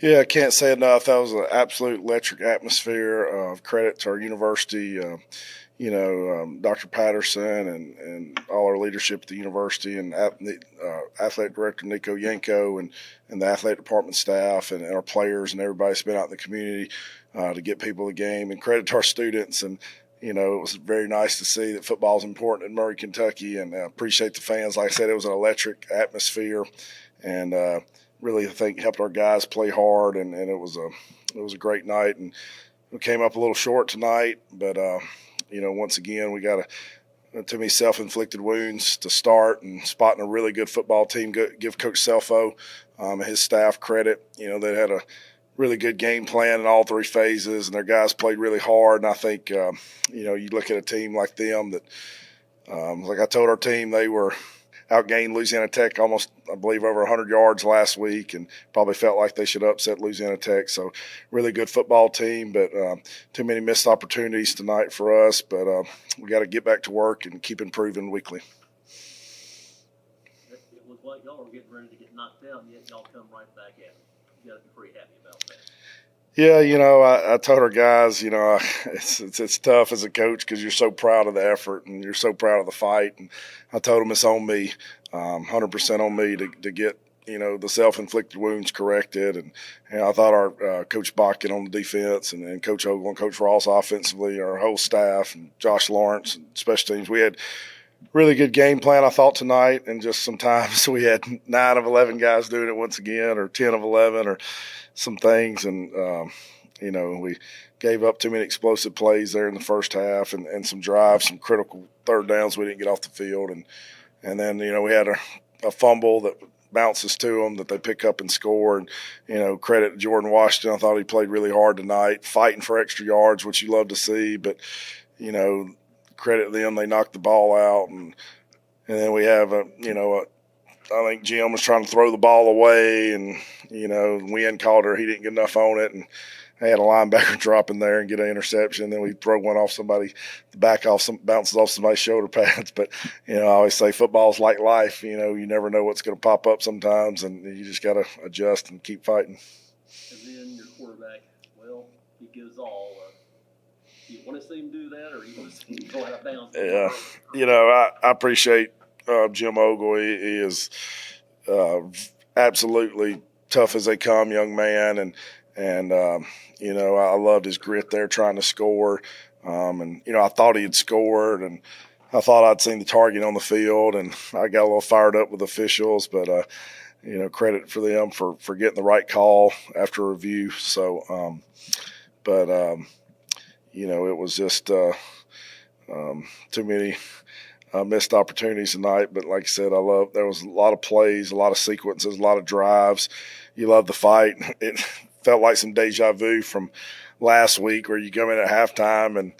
Yeah, I can't say enough. That was an absolute electric atmosphere. Credit to our university, Dr. Patterson and all our leadership at the university and the athletic director Nico Yanko and the athletic department staff and our players and everybody that's been out in the community to get people the game. And credit to our students. And it was very nice to see that football is important in Murray, Kentucky, and appreciate the fans. Like I said, it was an electric atmosphere, and really, I think, helped our guys play hard, and it was a great night. And we came up a little short tonight, but once again, we got too many self-inflicted wounds to start, and spotting a really good football team. Give Coach Selfo and his staff credit. They had a really good game plan in all three phases, and their guys played really hard. And I think, you look at a team like them that, like I told our team, they were outgained Louisiana Tech almost, I believe, over 100 yards last week, and probably felt like they should upset Louisiana Tech. So really good football team, but too many missed opportunities tonight for us. But we got to get back to work and keep improving weekly. It looked like y'all were getting ready to get knocked out, and yet y'all come right back at it. You got to be pretty happy about that. Yeah, I told our guys, it's tough as a coach because you're so proud of the effort and you're so proud of the fight. And I told them it's on me, 100% on me to get, the self-inflicted wounds corrected. And I thought our Coach Bakken on the defense and Coach Ogle and Coach Ross offensively, our whole staff, and Josh Lawrence and special teams, we had really good game plan, I thought, tonight. And just sometimes we had 9 of 11 guys doing it once again, or 10 of 11, or some things. And, we gave up too many explosive plays there in the first half and some drives, some critical third downs we didn't get off the field. And then, we had a fumble that bounces to them that they pick up and score. And, credit to Jordan Washington. I thought he played really hard tonight, fighting for extra yards, which you love to see. But, credit them, they knocked the ball out. And then we have I think Jim was trying to throw the ball away, and, Wynn called her. He didn't get enough on it, and they had a linebacker drop in there and get an interception. Then we throw one off somebody, the back bounces off somebody's shoulder pads. But, I always say football's like life. You never know what's going to pop up sometimes, and you just got to adjust and keep fighting. And then your quarterback, well, he gives all. Do you want to see him do that, or you want to see him go out of bounds? Yeah, I appreciate Jim Ogle. He is absolutely tough as they come, young man, and I loved his grit there trying to score. And I thought he had scored, and I thought I'd seen the target on the field, and I got a little fired up with officials, but credit for them for getting the right call after review. So, it was just too many missed opportunities tonight. But like I said, there was a lot of plays, a lot of sequences, a lot of drives. You love the fight. It felt like some deja vu from last week where you come in at halftime and,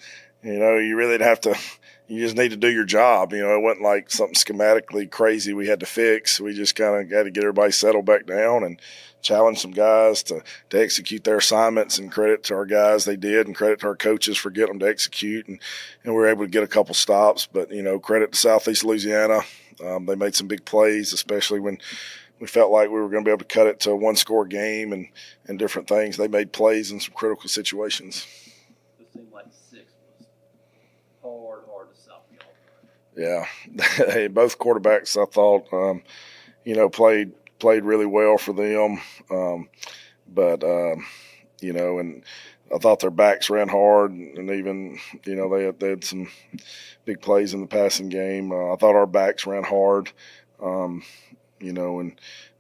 you really didn't have to – you just need to do your job. It wasn't like something schematically crazy we had to fix. We just kind of got to get everybody settled back down and challenge some guys to execute their assignments. And credit to our guys, they did, and credit to our coaches for getting them to execute. And we were able to get a couple stops. But, credit to Southeast Louisiana. They made some big plays, especially when we felt like we were going to be able to cut it to a one-score game and different things. They made plays in some critical situations. It seemed like 6 was hard to stop y'all. Yeah. Hey, both quarterbacks, I thought, played really well for them. And I thought their backs ran hard, and even, they had some big plays in the passing game. I thought our backs ran hard.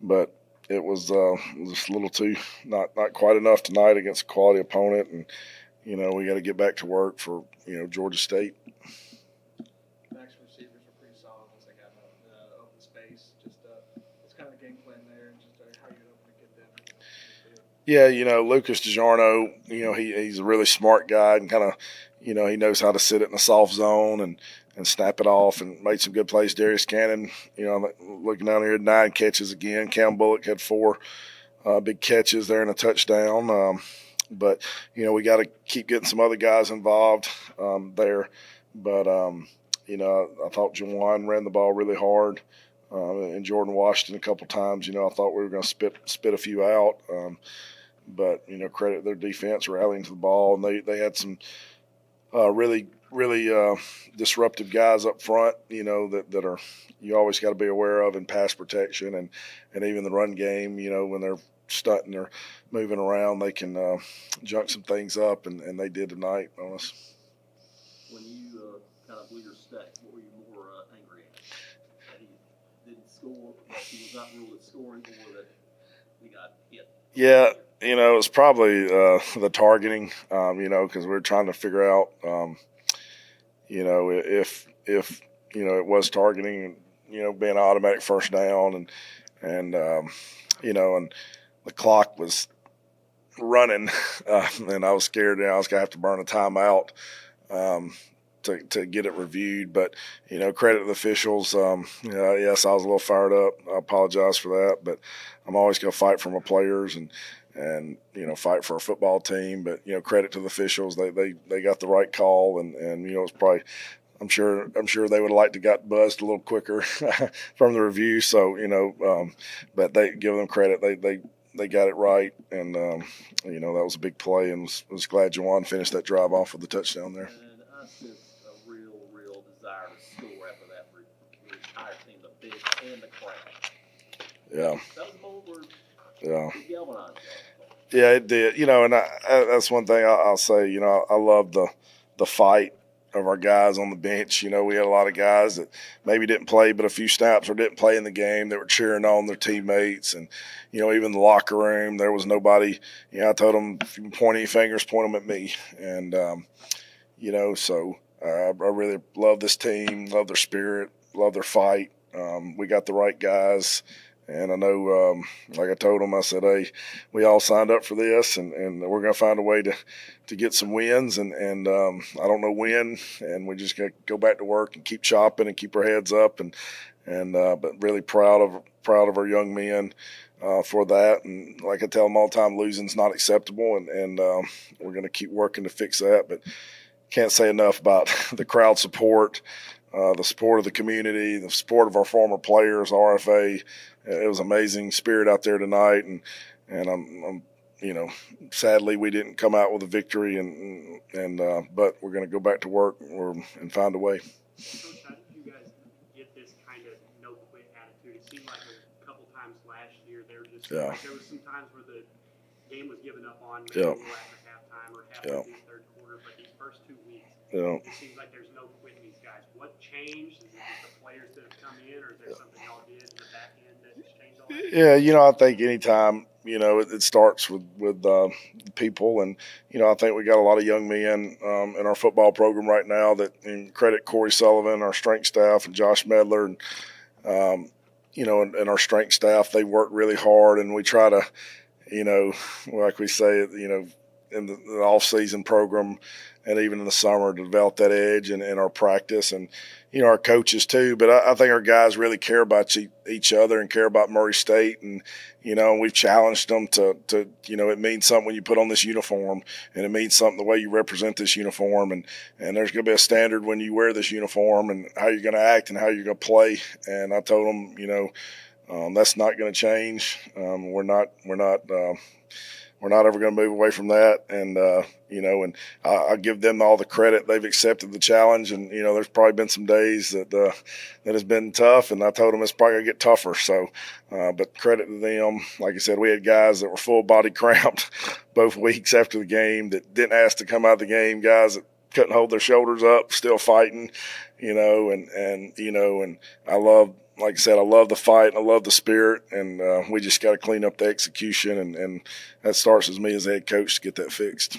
But it was just a little too not quite enough tonight against a quality opponent, and we got to get back to work for Georgia State. Max receivers are pretty solid once they got open space. Just what's kind of the game plan there, and just how you're hoping to get them. Yeah, Lucas DiGiorno, he's a really smart guy, and kind of he knows how to sit it in a soft zone and snap it off, and made some good plays. Darius Cannon, looking down here, 9 catches again. Cam Bullock had 4 big catches there and a touchdown. But, we got to keep getting some other guys involved there. But, I thought Jawan ran the ball really hard, and Jordan Washington a couple times. I thought we were going to spit a few out. but credit their defense rallying to the ball, and they had some really disruptive guys up front, that are you always got to be aware of in pass protection and even the run game. When they're stunting or moving around, they can junk some things up, and they did tonight on us. When you kind of blew your stack, what were you more angry at? That he didn't score, that he was not ruled as scoring, or that he got hit? Yeah, it was probably the targeting, because we were trying to figure out, if it was targeting, being an automatic first down, and and the clock was running, and I was scared I was going to have to burn a timeout to get it reviewed. But, credit to the officials. Yes, I was a little fired up. I apologize for that, but I'm always going to fight for my players and fight for our football team. But, credit to the officials. They got the right call, and it's probably – I'm sure they would have liked to got buzzed a little quicker from the review. So, but they give them credit. They got it right, and that was a big play, and was glad Juwan finished that drive off with the touchdown there. And I sense a real desire to score after that for your entire team, the big and the crowd. Yeah. That was a bold word. Yeah. It galvanized y'all. Yeah, it did. And that's one thing I'll say. I love the fight of our guys on the bench. We had a lot of guys that maybe didn't play but a few snaps or didn't play in the game that were cheering on their teammates. And, even the locker room, there was nobody. I told them, if you point any fingers, point them at me. And, so I really love this team, love their spirit, love their fight. We got the right guys. And I know, like I told them, I said, hey, we all signed up for this, and we're going to find a way to get some wins. And I don't know when, and we just got to go back to work and keep chopping and keep our heads up. But really proud of our young men for that. And like I tell them all the time, losing's not acceptable, and we're going to keep working to fix that. But can't say enough about the crowd support, the support of the community, the support of our former players, RFA. It was amazing spirit out there tonight, and I'm sadly we didn't come out with a victory, but we're going to go back to work and find a way. Coach, how did you guys get this kind of no quit attitude? It seemed like a couple times last year there was some times where the game was given up on maybe after halftime or halfway through the third quarter, but these first 2 weeks, it seems like there's no quit in these guys. What changed? Is it just the players that have come in, or is there something y'all did in the back end that changed all that? Yeah, I think anytime, it starts with people. And, I think we got a lot of young men in our football program right now that, and credit Corey Sullivan, our strength staff, and Josh Medler, and, and our strength staff. They work really hard, and we try to, like we say, in the off-season program and even in the summer to develop that edge in our practice, and our coaches too. But I think our guys really care about each other and care about Murray State, and we've challenged them to it means something when you put on this uniform, and it means something the way you represent this uniform, and there's going to be a standard when you wear this uniform and how you're going to act and how you're going to play. And I told them, that's not going to change. We're not ever going to move away from that. And, and I give them all the credit. They've accepted the challenge. And, there's probably been some days that has been tough. And I told them it's probably going to get tougher. So, but credit to them. Like I said, we had guys that were full body cramped both weeks after the game that didn't ask to come out of the game, guys that couldn't hold their shoulders up, still fighting, and I love, like I said, I love the fight and I love the spirit, and we just got to clean up the execution, and that starts with me as head coach to get that fixed.